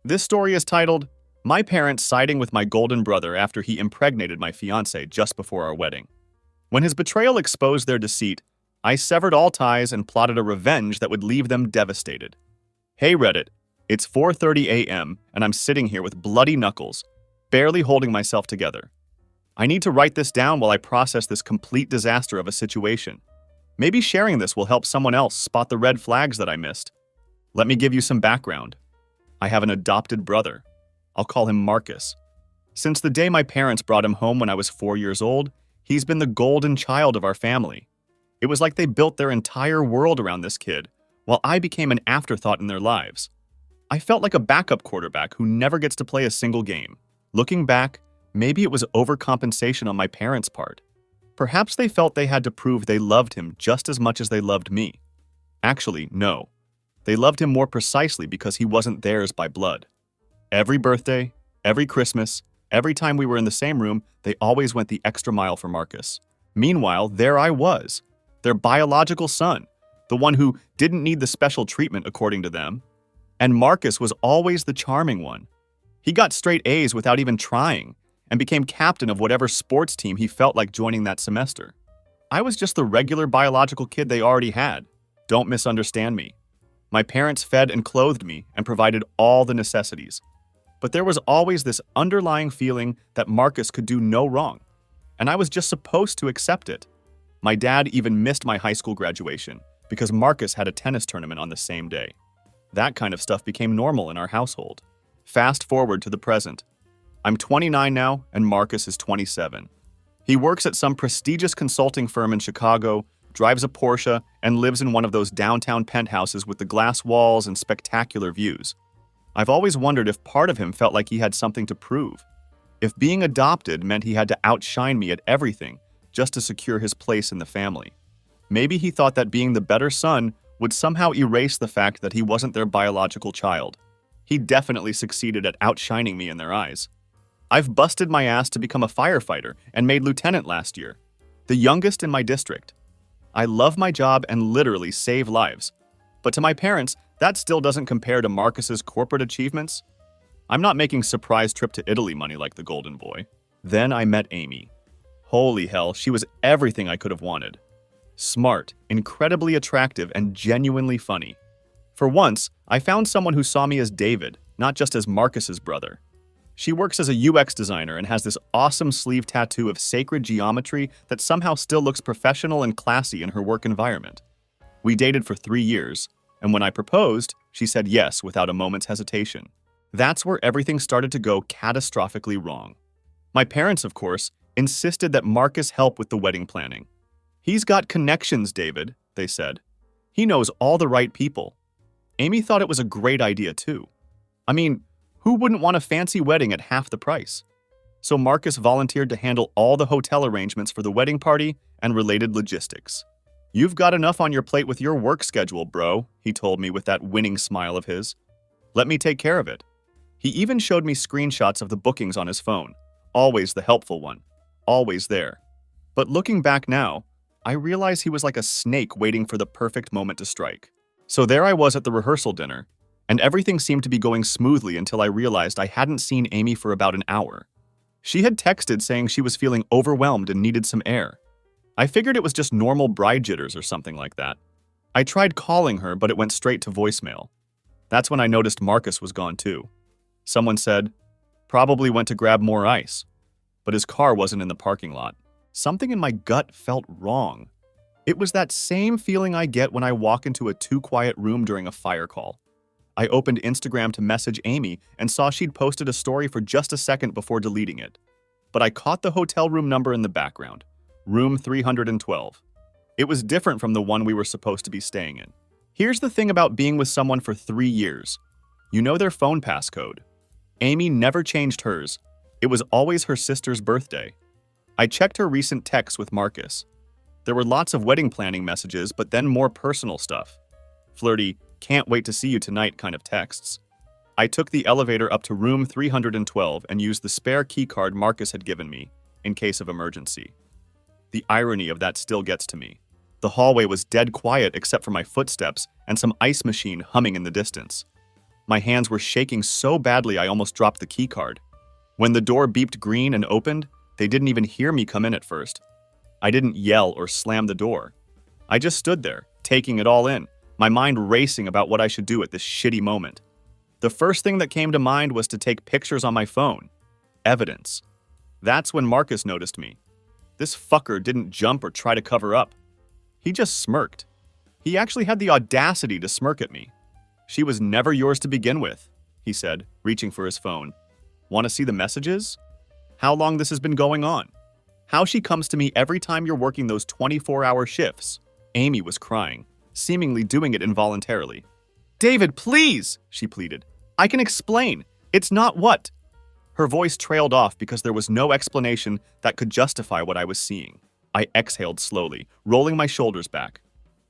This story is titled, My Parents Siding with My Golden Brother After He Impregnated My Fiancée Just Before Our Wedding. When his betrayal exposed their deceit, I severed all ties and plotted a revenge that would leave them devastated. Hey Reddit, it's 4:30 a.m. and I'm sitting here with bloody knuckles, barely holding myself together. I need to write this down while I process this complete disaster of a situation. Maybe sharing this will help someone else spot the red flags that I missed. Let me give you some background. I have an adopted brother. I'll call him Marcus. Since the day my parents brought him home when I was 4 years old, he's been the golden child of our family. It was like they built their entire world around this kid, while I became an afterthought in their lives. I felt like a backup quarterback who never gets to play a single game. Looking back, maybe it was overcompensation on my parents' part. Perhaps they felt they had to prove they loved him just as much as they loved me. Actually, no. They loved him more precisely because he wasn't theirs by blood. Every birthday, every Christmas, every time we were in the same room, they always went the extra mile for Marcus. Meanwhile, there I was, their biological son, the one who didn't need the special treatment according to them. And Marcus was always the charming one. He got straight A's without even trying, and became captain of whatever sports team he felt like joining that semester. I was just the regular biological kid they already had. Don't misunderstand me. My parents fed and clothed me and provided all the necessities. But there was always this underlying feeling that Marcus could do no wrong, and I was just supposed to accept it. My dad even missed my high school graduation because Marcus had a tennis tournament on the same day. That kind of stuff became normal in our household. Fast forward to the present. I'm 29 now, and Marcus is 27. He works at some prestigious consulting firm in Chicago, drives a Porsche, and lives in one of those downtown penthouses with the glass walls and spectacular views. I've always wondered if part of him felt like he had something to prove. If being adopted meant he had to outshine me at everything just to secure his place in the family. Maybe he thought that being the better son would somehow erase the fact that he wasn't their biological child. He definitely succeeded at outshining me in their eyes. I've busted my ass to become a firefighter and made lieutenant last year, the youngest in my district. I love my job and literally save lives. But to my parents, that still doesn't compare to Marcus's corporate achievements. I'm not making surprise trip to Italy money like the golden boy. Then I met Amy. Holy hell, she was everything I could have wanted. Smart, incredibly attractive, and genuinely funny. For once, I found someone who saw me as David, not just as Marcus's brother. She works as a UX designer and has this awesome sleeve tattoo of sacred geometry that somehow still looks professional and classy in her work environment. We dated for 3 years, and when I proposed, she said yes without a moment's hesitation. That's where everything started to go catastrophically wrong. My parents, of course, insisted that Marcus help with the wedding planning. He's got connections, David, they said. He knows all the right people. Amy thought it was a great idea, too. I mean, who wouldn't want a fancy wedding at half the price? So Marcus volunteered to handle all the hotel arrangements for the wedding party and related logistics. You've got enough on your plate with your work schedule, bro, he told me with that winning smile of his. Let me take care of it. He even showed me screenshots of the bookings on his phone. Always the helpful one. Always there. But looking back now, I realize he was like a snake waiting for the perfect moment to strike. So there I was at the rehearsal dinner, and everything seemed to be going smoothly until I realized I hadn't seen Amy for about an hour. She had texted saying she was feeling overwhelmed and needed some air. I figured it was just normal bride jitters or something like that. I tried calling her, but it went straight to voicemail. That's when I noticed Marcus was gone too. Someone said, probably went to grab more ice, but his car wasn't in the parking lot. Something in my gut felt wrong. It was that same feeling I get when I walk into a too quiet room during a fire call. I opened Instagram to message Amy and saw she'd posted a story for just a second before deleting it. But I caught the hotel room number in the background, room 312. It was different from the one we were supposed to be staying in. Here's the thing about being with someone for 3 years. You know their phone passcode. Amy never changed hers. It was always her sister's birthday. I checked her recent texts with Marcus. There were lots of wedding planning messages, but then more personal stuff. Flirty, can't wait to see you tonight kind of texts. I took the elevator up to room 312 and used the spare keycard Marcus had given me, in case of emergency. The irony of that still gets to me. The hallway was dead quiet except for my footsteps and some ice machine humming in the distance. My hands were shaking so badly I almost dropped the keycard. When the door beeped green and opened, they didn't even hear me come in at first. I didn't yell or slam the door. I just stood there, taking it all in, my mind racing about what I should do at this shitty moment. The first thing that came to mind was to take pictures on my phone. Evidence. That's when Marcus noticed me. This fucker didn't jump or try to cover up. He just smirked. He actually had the audacity to smirk at me. "She was never yours to begin with," he said, reaching for his phone. "Want to see the messages? How long this has been going on? How she comes to me every time you're working those 24-hour shifts." Amy was crying, seemingly doing it involuntarily. "David, please," she pleaded. "I can explain. It's not what..." Her voice trailed off because there was no explanation that could justify what I was seeing. I exhaled slowly, rolling my shoulders back.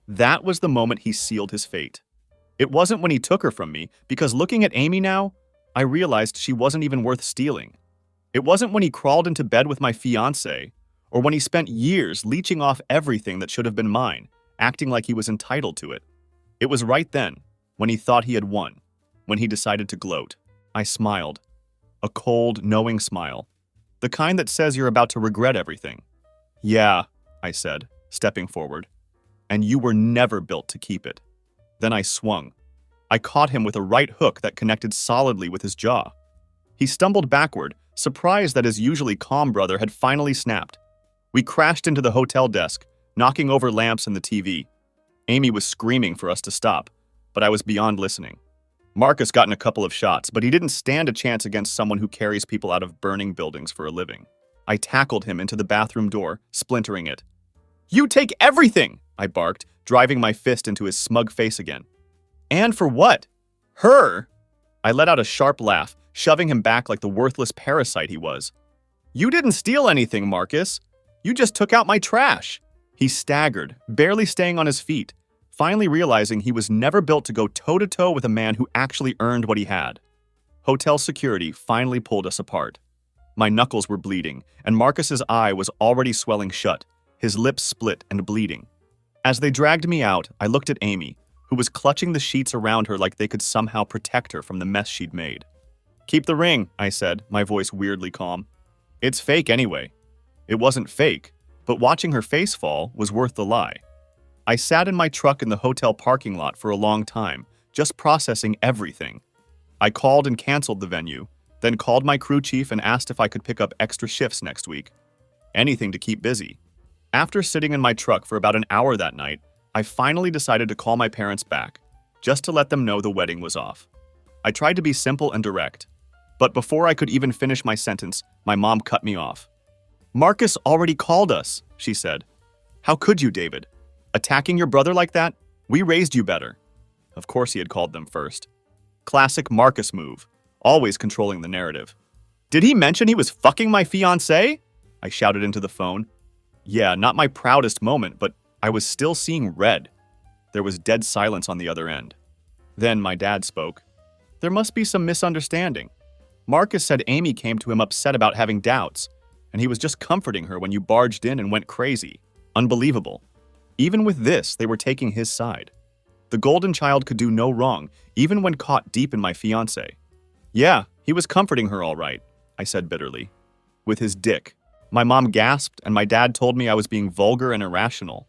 That was the moment he sealed his fate. It wasn't when he took her from me, because looking at Amy now, I realized she wasn't even worth stealing. It wasn't when he crawled into bed with my fiancée, or when he spent years leeching off everything that should have been mine, acting like he was entitled to it. It was right then, when he thought he had won, when he decided to gloat. I smiled. A cold, knowing smile. The kind that says you're about to regret everything. "Yeah," I said, stepping forward. "And you were never built to keep it." Then I swung. I caught him with a right hook that connected solidly with his jaw. He stumbled backward, surprised that his usually calm brother had finally snapped. We crashed into the hotel desk, knocking over lamps and the TV. Amy was screaming for us to stop, but I was beyond listening. Marcus got in a couple of shots, but he didn't stand a chance against someone who carries people out of burning buildings for a living. I tackled him into the bathroom door, splintering it. "You take everything!" I barked, driving my fist into his smug face again. "And for what? Her?" I let out a sharp laugh, shoving him back like the worthless parasite he was. "You didn't steal anything, Marcus. You just took out my trash." He staggered, barely staying on his feet, finally realizing he was never built to go toe-to-toe with a man who actually earned what he had. Hotel security finally pulled us apart. My knuckles were bleeding, and Marcus's eye was already swelling shut, his lips split and bleeding. As they dragged me out, I looked at Amy, who was clutching the sheets around her like they could somehow protect her from the mess she'd made. "Keep the ring," I said, my voice weirdly calm. "It's fake anyway." It wasn't fake, but watching her face fall was worth the lie. I sat in my truck in the hotel parking lot for a long time, just processing everything. I called and canceled the venue, then called my crew chief and asked if I could pick up extra shifts next week. Anything to keep busy. After sitting in my truck for about an hour that night, I finally decided to call my parents back, just to let them know the wedding was off. I tried to be simple and direct, but before I could even finish my sentence, my mom cut me off. "Marcus already called us," she said. "How could you, David? Attacking your brother like that? We raised you better." Of course he had called them first. Classic Marcus move, always controlling the narrative. "Did he mention he was fucking my fiancée?" I shouted into the phone. Yeah, not my proudest moment, but I was still seeing red. There was dead silence on the other end. Then my dad spoke. "There must be some misunderstanding. Marcus said Amy came to him upset about having doubts, and he was just comforting her when you barged in and went crazy. Unbelievable. Even with this, they were taking his side. The golden child could do no wrong, even when caught deep in my fiancé." "Yeah, he was comforting her all right," I said bitterly. "With his dick." My mom gasped, and my dad told me I was being vulgar and irrational.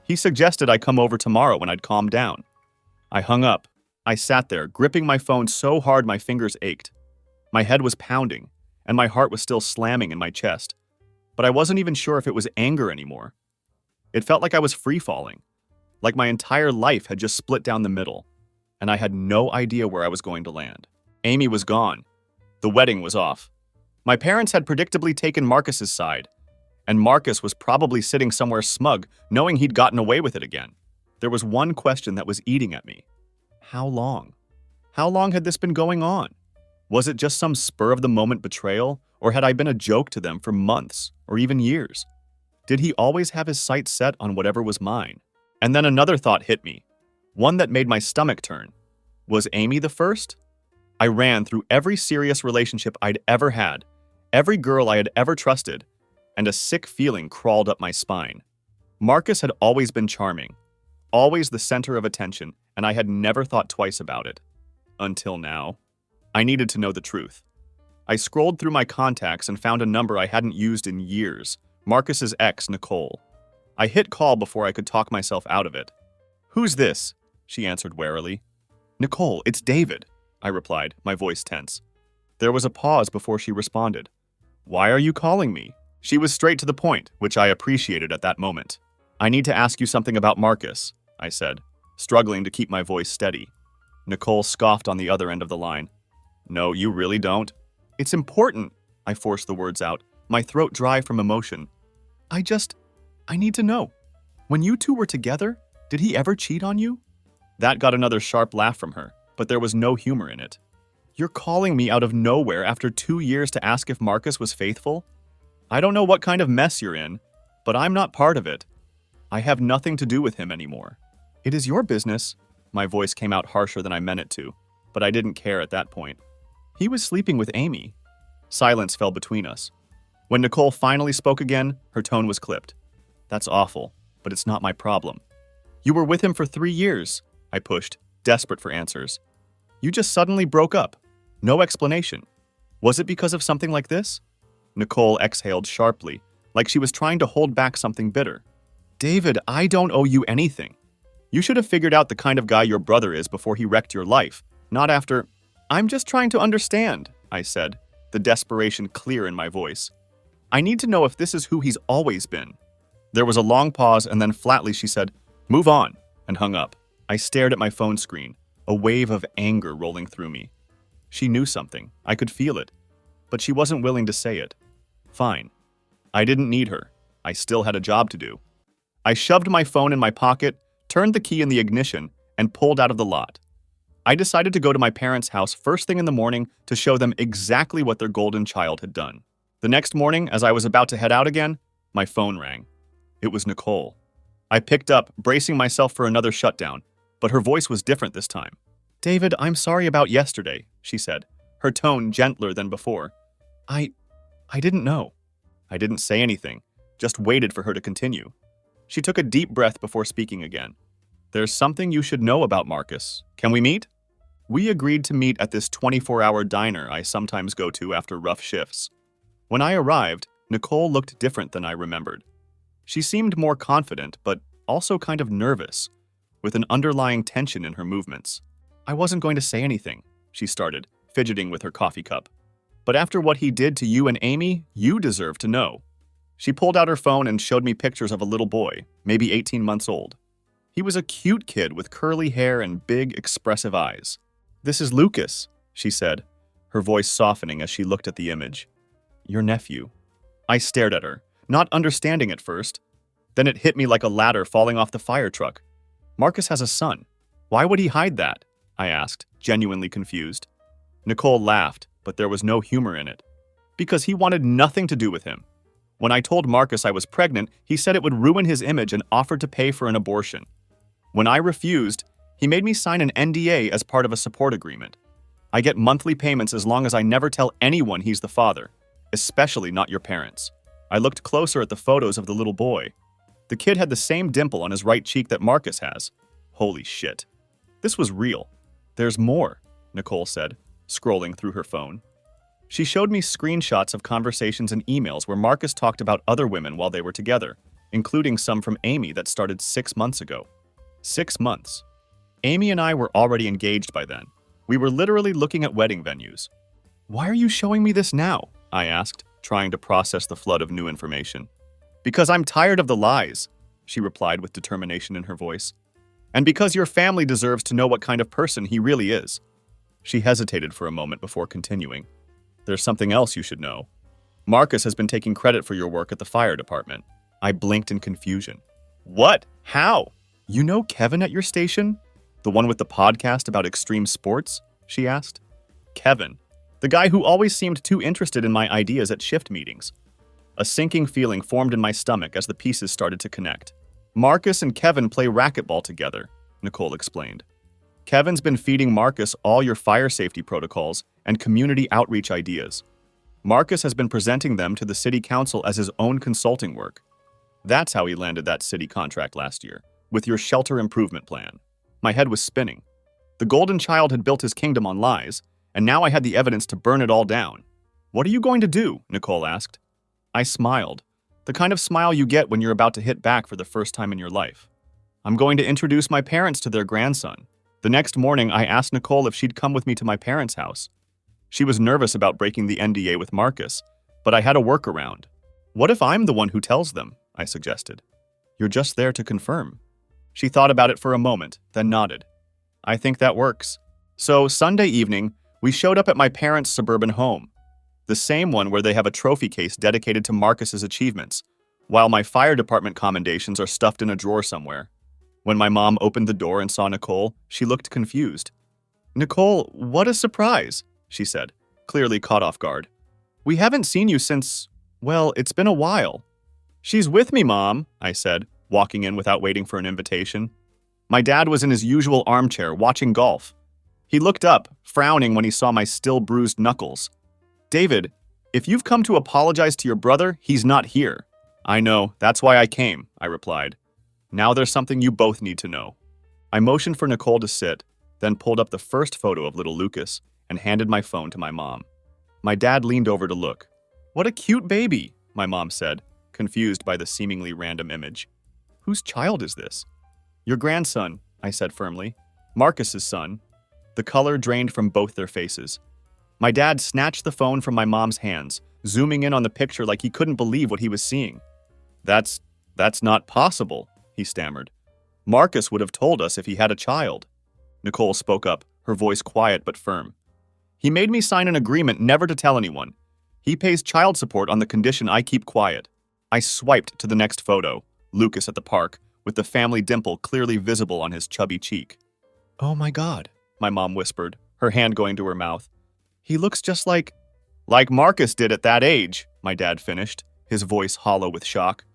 He suggested I come over tomorrow when I'd calmed down. I hung up. I sat there, gripping my phone so hard my fingers ached. My head was pounding, and my heart was still slamming in my chest. But I wasn't even sure if it was anger anymore. It felt like I was free-falling, like my entire life had just split down the middle, and I had no idea where I was going to land. Amy was gone. The wedding was off. My parents had predictably taken Marcus's side, and Marcus was probably sitting somewhere smug, knowing he'd gotten away with it again. There was one question that was eating at me. How long? How long had this been going on? Was it just some spur-of-the-moment betrayal, or had I been a joke to them for months, or even years? Did he always have his sights set on whatever was mine? And then another thought hit me, one that made my stomach turn. Was Amy the first? I ran through every serious relationship I'd ever had, every girl I had ever trusted, and a sick feeling crawled up my spine. Marcus had always been charming, always the center of attention, and I had never thought twice about it. Until now. I needed to know the truth. I scrolled through my contacts and found a number I hadn't used in years, Marcus's ex, Nicole. I hit call before I could talk myself out of it. "Who's this?" she answered warily. "Nicole, it's David," I replied, my voice tense. There was a pause before she responded. "Why are you calling me?" She was straight to the point, which I appreciated at that moment. "I need to ask you something about Marcus," I said, struggling to keep my voice steady. Nicole scoffed on the other end of the line. "No, you really don't." "It's important," I forced the words out, my throat dry from emotion. I need to know. When you two were together, did he ever cheat on you?" That got another sharp laugh from her, but there was no humor in it. "You're calling me out of nowhere after 2 years to ask if Marcus was faithful? I don't know what kind of mess you're in, but I'm not part of it. I have nothing to do with him anymore." "It is your business." My voice came out harsher than I meant it to, but I didn't care at that point. "He was sleeping with Amy." Silence fell between us. When Nicole finally spoke again, her tone was clipped. "That's awful, but it's not my problem." "You were with him for 3 years," I pushed, desperate for answers. "You just suddenly broke up. No explanation. Was it because of something like this?" Nicole exhaled sharply, like she was trying to hold back something bitter. "David, I don't owe you anything. You should have figured out the kind of guy your brother is before he wrecked your life, not after—" "I'm just trying to understand," I said, the desperation clear in my voice. "I need to know if this is who he's always been." There was a long pause, and then flatly she said, "Move on," and hung up. I stared at my phone screen, a wave of anger rolling through me. She knew something. I could feel it. But she wasn't willing to say it. Fine. I didn't need her. I still had a job to do. I shoved my phone in my pocket, turned the key in the ignition, and pulled out of the lot. I decided to go to my parents' house first thing in the morning to show them exactly what their golden child had done. The next morning, as I was about to head out again, my phone rang. It was Nicole. I picked up, bracing myself for another shutdown, but her voice was different this time. "David, I'm sorry about yesterday," she said, her tone gentler than before. I didn't know." I didn't say anything, just waited for her to continue. She took a deep breath before speaking again. "There's something you should know about Marcus. Can we meet?" We agreed to meet at this 24-hour diner I sometimes go to after rough shifts. When I arrived, Nicole looked different than I remembered. She seemed more confident, but also kind of nervous, with an underlying tension in her movements. "I wasn't going to say anything," she started, fidgeting with her coffee cup. "But after what he did to you and Amy, you deserve to know." She pulled out her phone and showed me pictures of a little boy, maybe 18 months old. He was a cute kid with curly hair and big, expressive eyes. "This is Lucas," she said, her voice softening as she looked at the image. "Your nephew." I stared at her, not understanding at first. Then it hit me like a ladder falling off the fire truck. "Marcus has a son. Why would he hide that?" I asked, genuinely confused. Nicole laughed, but there was no humor in it. "Because he wanted nothing to do with him. When I told Marcus I was pregnant, he said it would ruin his image and offered to pay for an abortion. When I refused, he made me sign an NDA as part of a support agreement. I get monthly payments as long as I never tell anyone he's the father, especially not your parents." I looked closer at the photos of the little boy. The kid had the same dimple on his right cheek that Marcus has. Holy shit. This was real. "There's more," Nicole said, scrolling through her phone. She showed me screenshots of conversations and emails where Marcus talked about other women while they were together, including some from Amy that started 6 months ago. 6 months. Amy and I were already engaged by then. We were literally looking at wedding venues. "Why are you showing me this now?" I asked, trying to process the flood of new information. "Because I'm tired of the lies," she replied with determination in her voice. "And because your family deserves to know what kind of person he really is." She hesitated for a moment before continuing. "There's something else you should know. Marcus has been taking credit for your work at the fire department." I blinked in confusion. "What? How?" "You know Kevin at your station? The one with the podcast about extreme sports?" she asked. Kevin. The guy who always seemed too interested in my ideas at shift meetings. A sinking feeling formed in my stomach as the pieces started to connect. "Marcus and Kevin play racquetball together," Nicole explained. "Kevin's been feeding Marcus all your fire safety protocols and community outreach ideas. Marcus has been presenting them to the city council as his own consulting work. That's how he landed that city contract last year, with your shelter improvement plan." My head was spinning. The golden child had built his kingdom on lies, and now I had the evidence to burn it all down. What are you going to do? Nicole asked. I smiled, the kind of smile you get when you're about to hit back for the first time in your life. I'm going to introduce my parents to their grandson. The next morning, I asked Nicole if she'd come with me to my parents' house. She was nervous about breaking the NDA with Marcus, but I had a workaround. What if I'm the one who tells them? I suggested. You're just there to confirm. She thought about it for a moment, then nodded. I think that works. So, Sunday evening, we showed up at my parents' suburban home, the same one where they have a trophy case dedicated to Marcus's achievements, while my fire department commendations are stuffed in a drawer somewhere. When my mom opened the door and saw Nicole, she looked confused. Nicole, what a surprise, she said, clearly caught off guard. We haven't seen you since, well, it's been a while. She's with me, Mom, I said, walking in without waiting for an invitation. My dad was in his usual armchair, watching golf. He looked up, frowning when he saw my still bruised knuckles. David, if you've come to apologize to your brother, he's not here. I know, that's why I came, I replied. Now there's something you both need to know. I motioned for Nicole to sit, then pulled up the first photo of little Lucas and handed my phone to my mom. My dad leaned over to look. What a cute baby, my mom said, confused by the seemingly random image. Whose child is this? Your grandson, I said firmly. Marcus's son. The color drained from both their faces. My dad snatched the phone from my mom's hands, zooming in on the picture like he couldn't believe what he was seeing. That's not possible, he stammered. Marcus would have told us if he had a child. Nicole spoke up, her voice quiet but firm. He made me sign an agreement never to tell anyone. He pays child support on the condition I keep quiet. I swiped to the next photo, Lucas at the park, with the family dimple clearly visible on his chubby cheek. Oh my God, my mom whispered, her hand going to her mouth. He looks just like Marcus did at that age, my dad finished, his voice hollow with shock.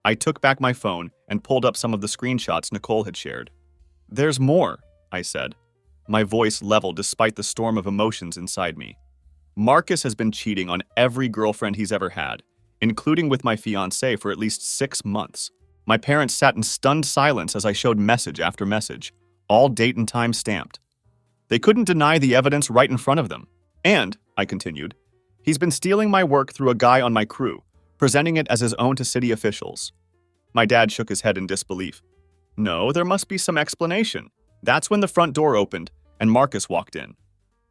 I took back my phone and pulled up some of the screenshots Nicole had shared. There's more, I said, my voice level despite the storm of emotions inside me. Marcus has been cheating on every girlfriend he's ever had, including with my fiancée for at least 6 months. My parents sat in stunned silence as I showed message after message, all date and time stamped. They couldn't deny the evidence right in front of them. And, I continued, he's been stealing my work through a guy on my crew, presenting it as his own to city officials. My dad shook his head in disbelief. No, there must be some explanation. That's when the front door opened, and Marcus walked in.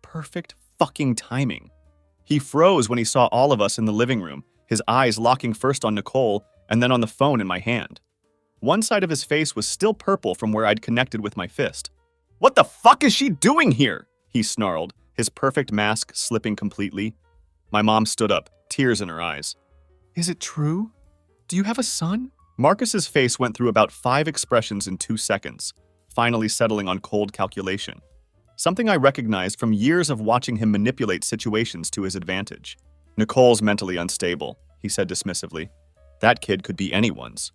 Perfect fucking timing. He froze when he saw all of us in the living room, his eyes locking first on Nicole and then on the phone in my hand. One side of his face was still purple from where I'd connected with my fist. What the fuck is she doing here? He snarled, his perfect mask slipping completely. My mom stood up, tears in her eyes. Is it true? Do you have a son? Marcus's face went through about 5 expressions in 2 seconds, finally settling on cold calculation. Something I recognized from years of watching him manipulate situations to his advantage. Nicole's mentally unstable, he said dismissively. That kid could be anyone's.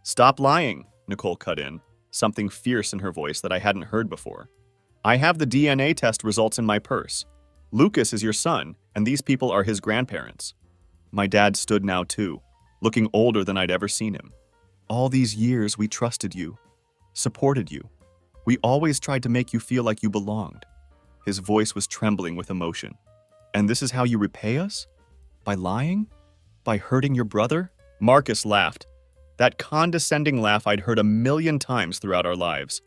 Stop lying, Nicole cut in, something fierce in her voice that I hadn't heard before. I have the DNA test results in my purse. Lucas is your son, and these people are his grandparents. My dad stood now too, looking older than I'd ever seen him. All these years we trusted you, supported you. We always tried to make you feel like you belonged. His voice was trembling with emotion. And this is how you repay us? By lying? By hurting your brother? Marcus laughed. That condescending laugh I'd heard 1,000,000 times throughout our lives.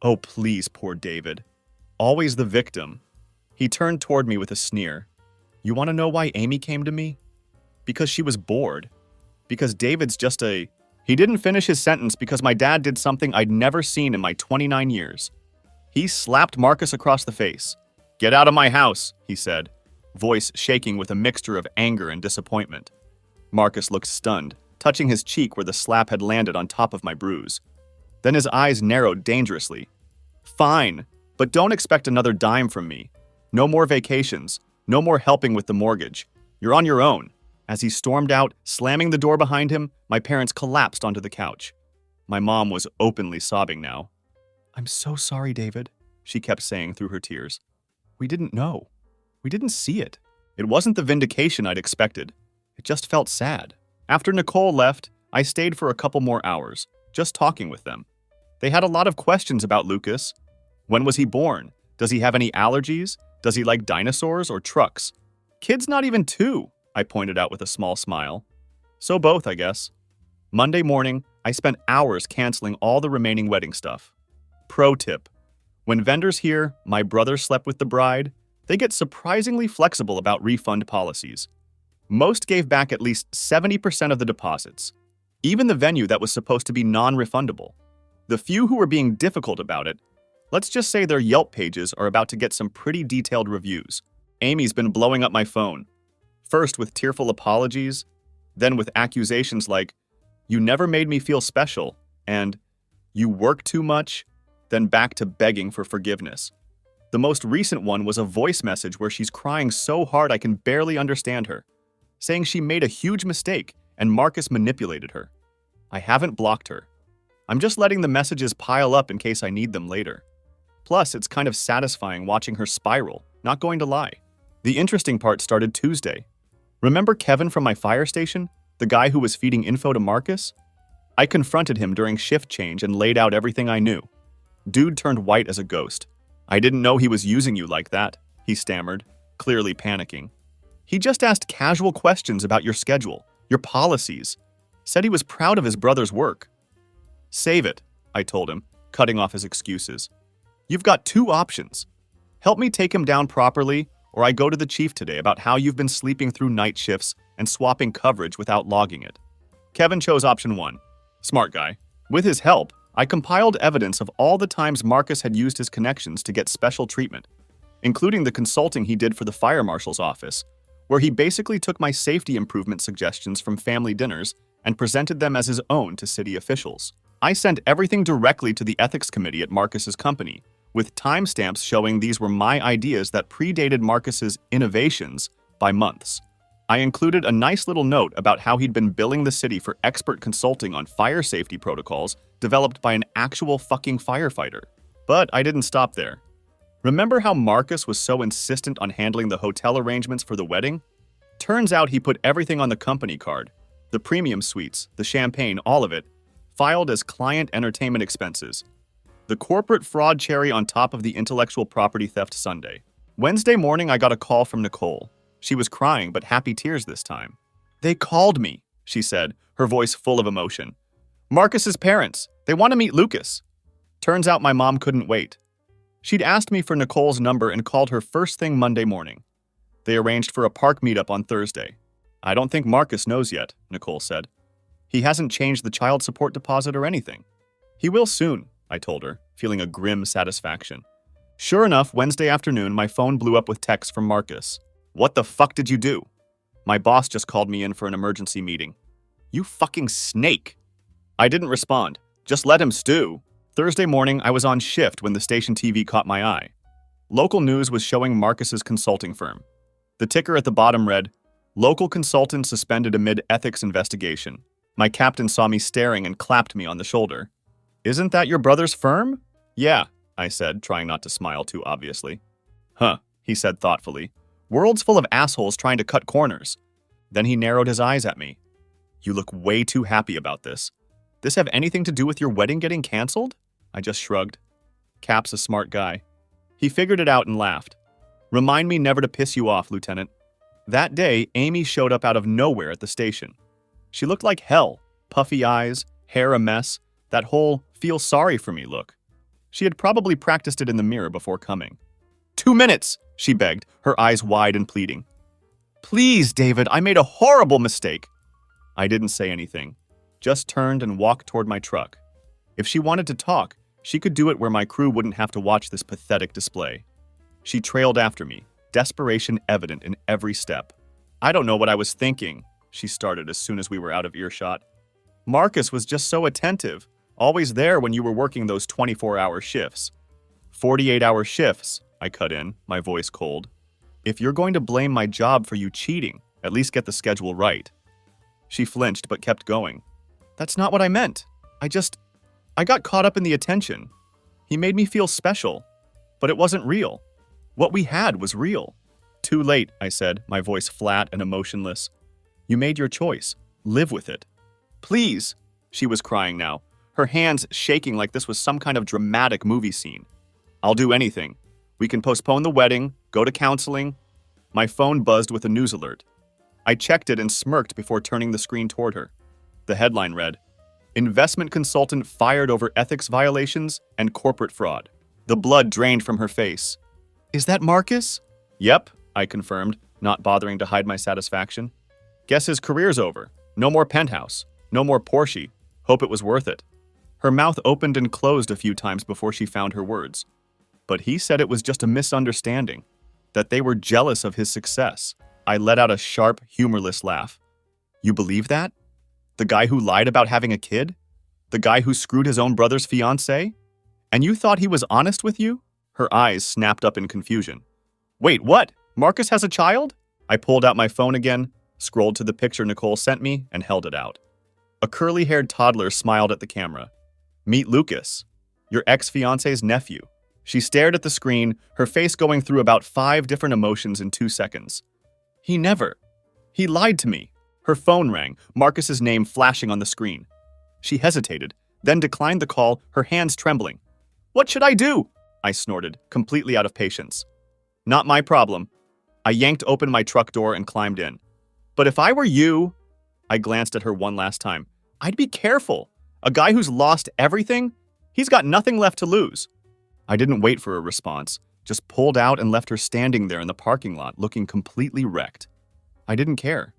Oh, please, poor David. Always the victim. He turned toward me with a sneer. You want to know why Amy came to me? Because she was bored. Because David's just a... He didn't finish his sentence because my dad did something I'd never seen in my 29 years. He slapped Marcus across the face. Get out of my house, he said, voice shaking with a mixture of anger and disappointment. Marcus looked stunned, touching his cheek where the slap had landed on top of my bruise. Then his eyes narrowed dangerously. Fine, but don't expect another dime from me. No more vacations, no more helping with the mortgage. You're on your own. As he stormed out, slamming the door behind him, my parents collapsed onto the couch. My mom was openly sobbing now. I'm so sorry, David, she kept saying through her tears. We didn't know. We didn't see it. It wasn't the vindication I'd expected. It just felt sad. After Nicole left, I stayed for a couple more hours, just talking with them. They had a lot of questions about Lucas. When was he born? Does he have any allergies? Does he like dinosaurs or trucks? Kid's not even 2, I pointed out with a small smile. So both, I guess. Monday morning, I spent hours canceling all the remaining wedding stuff. Pro tip: when vendors hear my brother slept with the bride, they get surprisingly flexible about refund policies. Most gave back at least 70% of the deposits, even the venue that was supposed to be non-refundable. The few who were being difficult about it, let's just say their Yelp pages are about to get some pretty detailed reviews. Amy's been blowing up my phone. First with tearful apologies, then with accusations like, "You never made me feel special," and "You work too much," then back to begging for forgiveness. The most recent one was a voice message where she's crying so hard I can barely understand her, saying she made a huge mistake and Marcus manipulated her. I haven't blocked her. I'm just letting the messages pile up in case I need them later. Plus, it's kind of satisfying watching her spiral, not going to lie. The interesting part started Tuesday. Remember Kevin from my fire station? The guy who was feeding info to Marcus? I confronted him during shift change and laid out everything I knew. Dude turned white as a ghost. "I didn't know he was using you like that," he stammered, clearly panicking. "He just asked casual questions about your schedule, your policies. Said he was proud of his brother's work." "Save it," I told him, cutting off his excuses. "You've got 2 options. Help me take him down properly, or I go to the chief today about how you've been sleeping through night shifts and swapping coverage without logging it." Kevin chose option 1. Smart guy. With his help, I compiled evidence of all the times Marcus had used his connections to get special treatment, including the consulting he did for the fire marshal's office, where he basically took my safety improvement suggestions from family dinners and presented them as his own to city officials. I sent everything directly to the ethics committee at Marcus's company, with timestamps showing these were my ideas that predated Marcus's innovations by months. I included a nice little note about how he'd been billing the city for expert consulting on fire safety protocols developed by an actual fucking firefighter. But I didn't stop there. Remember how Marcus was so insistent on handling the hotel arrangements for the wedding? Turns out he put everything on the company card. The premium suites, the champagne, all of it, filed as client entertainment expenses. The corporate fraud cherry on top of the intellectual property theft sundae. Wednesday morning, I got a call from Nicole. She was crying, but happy tears this time. "They called me," she said, her voice full of emotion. "Marcus's parents. They want to meet Lucas." Turns out my mom couldn't wait. She'd asked me for Nicole's number and called her first thing Monday morning. They arranged for a park meetup on Thursday. "I don't think Marcus knows yet," Nicole said. "He hasn't changed the child support deposit or anything." "He will soon," I told her, feeling a grim satisfaction. Sure enough, Wednesday afternoon, my phone blew up with texts from Marcus. "What the fuck did you do?" "My boss just called me in for an emergency meeting." "You fucking snake." I didn't respond. Just let him stew. Thursday morning, I was on shift when the station TV caught my eye. Local news was showing Marcus's consulting firm. The ticker at the bottom read, "Local consultant suspended amid ethics investigation." My captain saw me staring and clapped me on the shoulder. "Isn't that your brother's firm?" "Yeah," I said, trying not to smile too obviously. "Huh," he said thoughtfully. "World's full of assholes trying to cut corners." Then he narrowed his eyes at me. "You look way too happy about this. This have anything to do with your wedding getting canceled?" I just shrugged. Cap's a smart guy. He figured it out and laughed. "Remind me never to piss you off, Lieutenant." That day, Amy showed up out of nowhere at the station. She looked like hell. Puffy eyes, hair a mess, that whole feel sorry for me look. She had probably practiced it in the mirror before coming. 2 minutes, she begged, her eyes wide and pleading. "Please, David, I made a horrible mistake." I didn't say anything, just turned and walked toward my truck. If she wanted to talk, she could do it where my crew wouldn't have to watch this pathetic display. She trailed after me, desperation evident in every step. "I don't know what I was thinking," she started as soon as we were out of earshot. "Marcus was just so attentive, always there when you were working those 24-hour shifts." 48-hour shifts, I cut in, my voice cold. "If you're going to blame my job for you cheating, at least get the schedule right." She flinched but kept going. "That's not what I meant. I got caught up in the attention. He made me feel special, but it wasn't real. What we had was real." "Too late," I said, my voice flat and emotionless. "You made your choice. Live with it." "Please," she was crying now, her hands shaking like this was some kind of dramatic movie scene. I'll do anything. We can postpone the wedding, go to counseling. My phone buzzed with a news alert. I checked it and smirked before turning the screen toward her. The headline read, "Investment consultant fired over ethics violations and corporate fraud." The blood drained from her face. "Is that Marcus?" "Yep," I confirmed, not bothering to hide my satisfaction. "Guess his career's over. No more penthouse. No more Porsche. Hope it was worth it." Her mouth opened and closed a few times before she found her words. But he said it was just a misunderstanding, that they were jealous of his success. I let out a sharp, humorless laugh. "You believe that? The guy who lied about having a kid? The guy who screwed his own brother's fiancée? And you thought he was honest with you?" Her eyes snapped up in confusion. "Wait, what? Marcus has a child?" I pulled out my phone again, scrolled to the picture Nicole sent me, and held it out. A curly-haired toddler smiled at the camera. "Meet Lucas, your ex-fiancé's nephew." She stared at the screen, her face going through about 5 different emotions in 2 seconds. He lied to me." Her phone rang, Marcus's name flashing on the screen. She hesitated, then declined the call, her hands trembling. "What should I do?" I snorted, completely out of patience. "Not my problem." I yanked open my truck door and climbed in. "But if I were you," I glanced at her one last time, "I'd be careful. A guy who's lost everything? He's got nothing left to lose." I didn't wait for a response, just pulled out and left her standing there in the parking lot looking completely wrecked. I didn't care.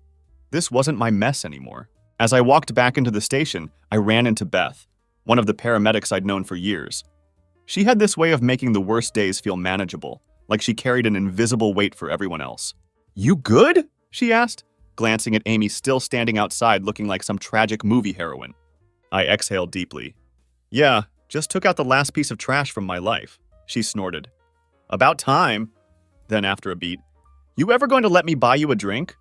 This wasn't my mess anymore. As I walked back into the station, I ran into Beth, one of the paramedics I'd known for years. She had this way of making the worst days feel manageable, like she carried an invisible weight for everyone else. "You good?" she asked, glancing at Amy still standing outside looking like some tragic movie heroine. I exhaled deeply. "Yeah, just took out the last piece of trash from my life," she snorted. "About time." Then after a beat, "You ever going to let me buy you a drink?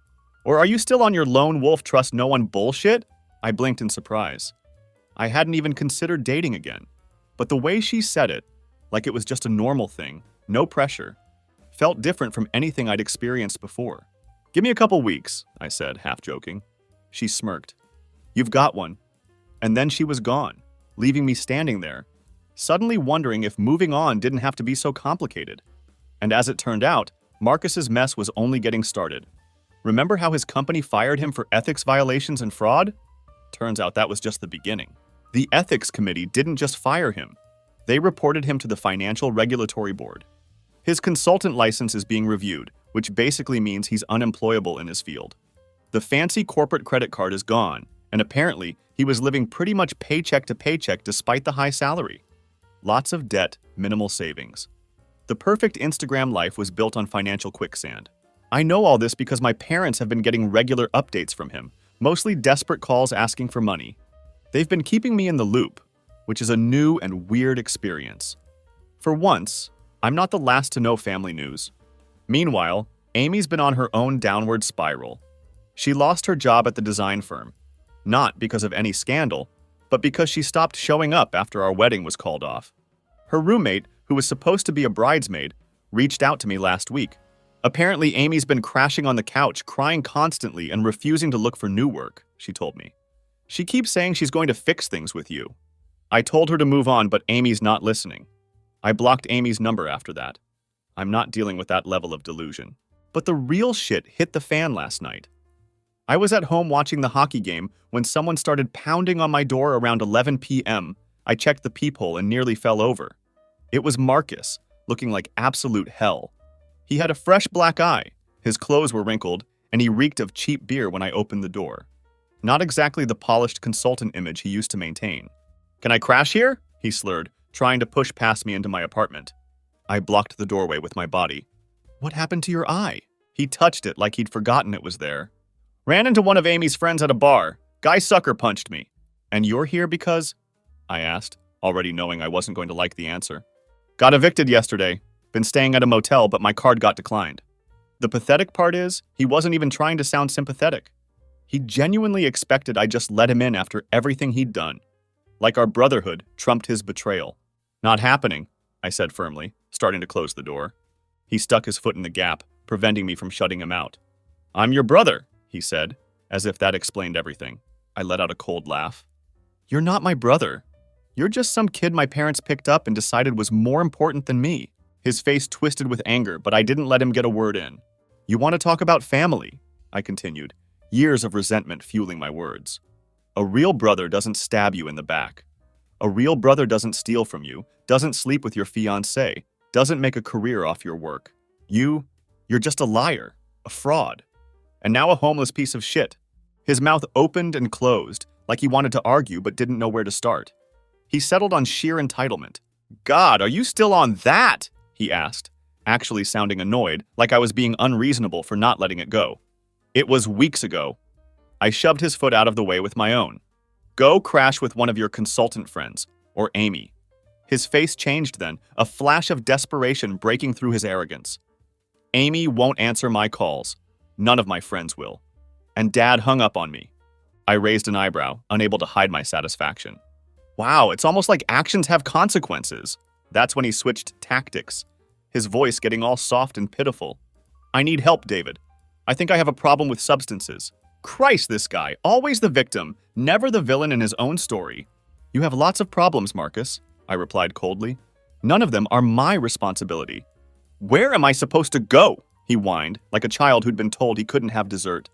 Or are you still on your lone wolf trust no one bullshit?" I blinked in surprise. I hadn't even considered dating again. But the way she said it, like it was just a normal thing, no pressure, felt different from anything I'd experienced before. "Give me a couple weeks," I said, half joking. She smirked. "You've got one." And then she was gone, leaving me standing there, suddenly wondering if moving on didn't have to be so complicated. And as it turned out, Marcus's mess was only getting started. Remember how his company fired him for ethics violations and fraud? Turns out that was just the beginning. The ethics committee didn't just fire him. They reported him to the Financial Regulatory Board. His consultant license is being reviewed, which basically means he's unemployable in his field. The fancy corporate credit card is gone, and apparently he was living pretty much paycheck to paycheck despite the high salary. Lots of debt, minimal savings. The perfect Instagram life was built on financial quicksand. I know all this because my parents have been getting regular updates from him, mostly desperate calls asking for money. They've been keeping me in the loop, which is a new and weird experience. For once, I'm not the last to know family news. Meanwhile, Amy's been on her own downward spiral. She lost her job at the design firm, not because of any scandal, but because she stopped showing up after our wedding was called off. Her roommate, who was supposed to be a bridesmaid, reached out to me last week. Apparently, Amy's been crashing on the couch, crying constantly and refusing to look for new work, she told me. She keeps saying she's going to fix things with you. I told her to move on, but Amy's not listening. I blocked Amy's number after that. I'm not dealing with that level of delusion. But the real shit hit the fan last night. I was at home watching the hockey game when someone started pounding on my door around 11 p.m. I checked the peephole and nearly fell over. It was Marcus, looking like absolute hell. He had a fresh black eye, his clothes were wrinkled, and he reeked of cheap beer when I opened the door. Not exactly the polished consultant image he used to maintain. "Can I crash here?" he slurred, trying to push past me into my apartment. I blocked the doorway with my body. "What happened to your eye?" He touched it like he'd forgotten it was there. "Ran into one of Amy's friends at a bar. Guy sucker punched me." "And you're here because?" I asked, already knowing I wasn't going to like the answer. "Got evicted yesterday. Been staying at a motel, but my card got declined." The pathetic part is, he wasn't even trying to sound sympathetic. He genuinely expected I just let him in after everything he'd done. Like our brotherhood trumped his betrayal. "Not happening," I said firmly, starting to close the door. He stuck his foot in the gap, preventing me from shutting him out. "I'm your brother," he said, as if that explained everything. I let out a cold laugh. "You're not my brother. You're just some kid my parents picked up and decided was more important than me. His face twisted with anger, but I didn't let him get a word in. You want to talk about family? I continued, years of resentment fueling my words. A real brother doesn't stab you in the back. A real brother doesn't steal from you, doesn't sleep with your fiancée, doesn't make a career off your work. You're just a liar, a fraud, and now a homeless piece of shit. His mouth opened and closed, like he wanted to argue but didn't know where to start. He settled on sheer entitlement. God, are you still on that? He asked, actually sounding annoyed, like I was being unreasonable for not letting it go. It was weeks ago. I shoved his foot out of the way with my own. Go crash with one of your consultant friends, or Amy. His face changed then, a flash of desperation breaking through his arrogance. Amy won't answer my calls. None of my friends will. And Dad hung up on me. I raised an eyebrow, unable to hide my satisfaction. Wow, it's almost like actions have consequences. That's when he switched tactics, his voice getting all soft and pitiful. I need help, David. I think I have a problem with substances. Christ, this guy, always the victim, never the villain in his own story. You have lots of problems, Marcus, I replied coldly. None of them are my responsibility. Where am I supposed to go? He whined, like a child who'd been told he couldn't have dessert.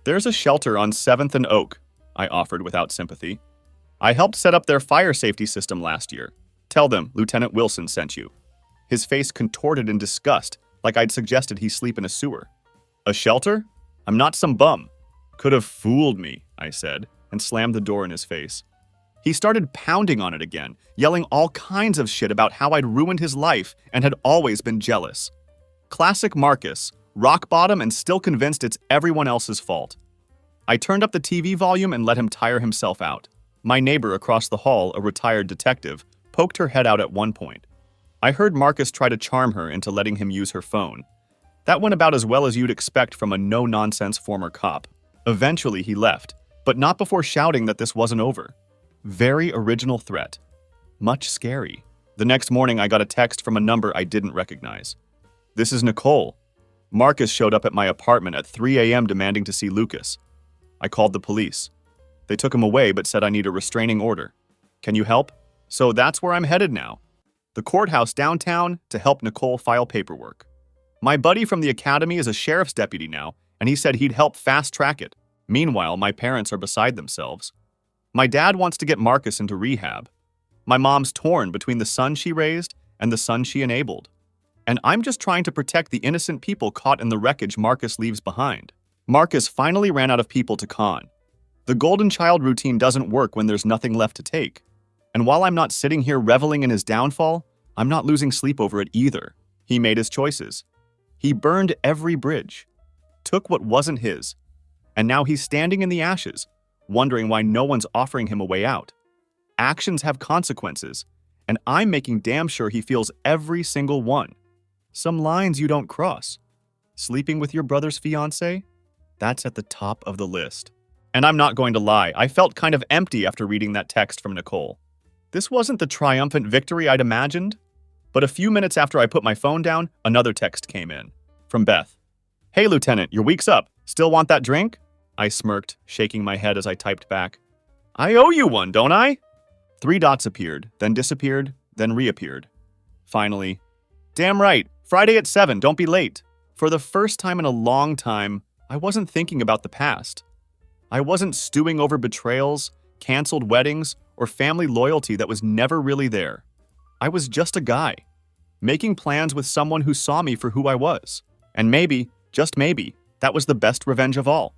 There's a shelter on 7th and Oak, I offered without sympathy. I helped set up their fire safety system last year. Tell them Lieutenant Wilson sent you. His face contorted in disgust, like I'd suggested he sleep in a sewer. A shelter? I'm not some bum. Could have fooled me, I said, and slammed the door in his face. He started pounding on it again, yelling all kinds of shit about how I'd ruined his life and had always been jealous. Classic Marcus, rock bottom and still convinced it's everyone else's fault. I turned up the TV volume and let him tire himself out. My neighbor across the hall, a retired detective, poked her head out at one point. I heard Marcus try to charm her into letting him use her phone. That went about as well as you'd expect from a no-nonsense former cop. Eventually he left, but not before shouting that this wasn't over. Very original threat. Much scary. The next morning I got a text from a number I didn't recognize. This is Nicole. Marcus showed up at my apartment at 3 a.m. demanding to see Lucas. I called the police. They took him away but said I need a restraining order. Can you help? So that's where I'm headed now. The courthouse downtown to help Nicole file paperwork. My buddy from the academy is a sheriff's deputy now, and he said he'd help fast-track it. Meanwhile, my parents are beside themselves. My dad wants to get Marcus into rehab. My mom's torn between the son she raised and the son she enabled. And I'm just trying to protect the innocent people caught in the wreckage Marcus leaves behind. Marcus finally ran out of people to con. The golden child routine doesn't work when there's nothing left to take. And while I'm not sitting here reveling in his downfall, I'm not losing sleep over it either. He made his choices. He burned every bridge, took what wasn't his, and now he's standing in the ashes, wondering why no one's offering him a way out. Actions have consequences, and I'm making damn sure he feels every single one. Some lines you don't cross. Sleeping with your brother's fiancée? That's at the top of the list. And I'm not going to lie, I felt kind of empty after reading that text from Nicole. This wasn't the triumphant victory I'd imagined. But a few minutes after I put my phone down, another text came in. From Beth. Hey, Lieutenant, your week's up. Still want that drink? I smirked, shaking my head as I typed back. I owe you one, don't I? 3 dots appeared, then disappeared, then reappeared. Finally, damn right, Friday at 7, don't be late. For the first time in a long time, I wasn't thinking about the past. I wasn't stewing over betrayals, canceled weddings, or family loyalty that was never really there. I was just a guy, making plans with someone who saw me for who I was. And maybe, just maybe, that was the best revenge of all.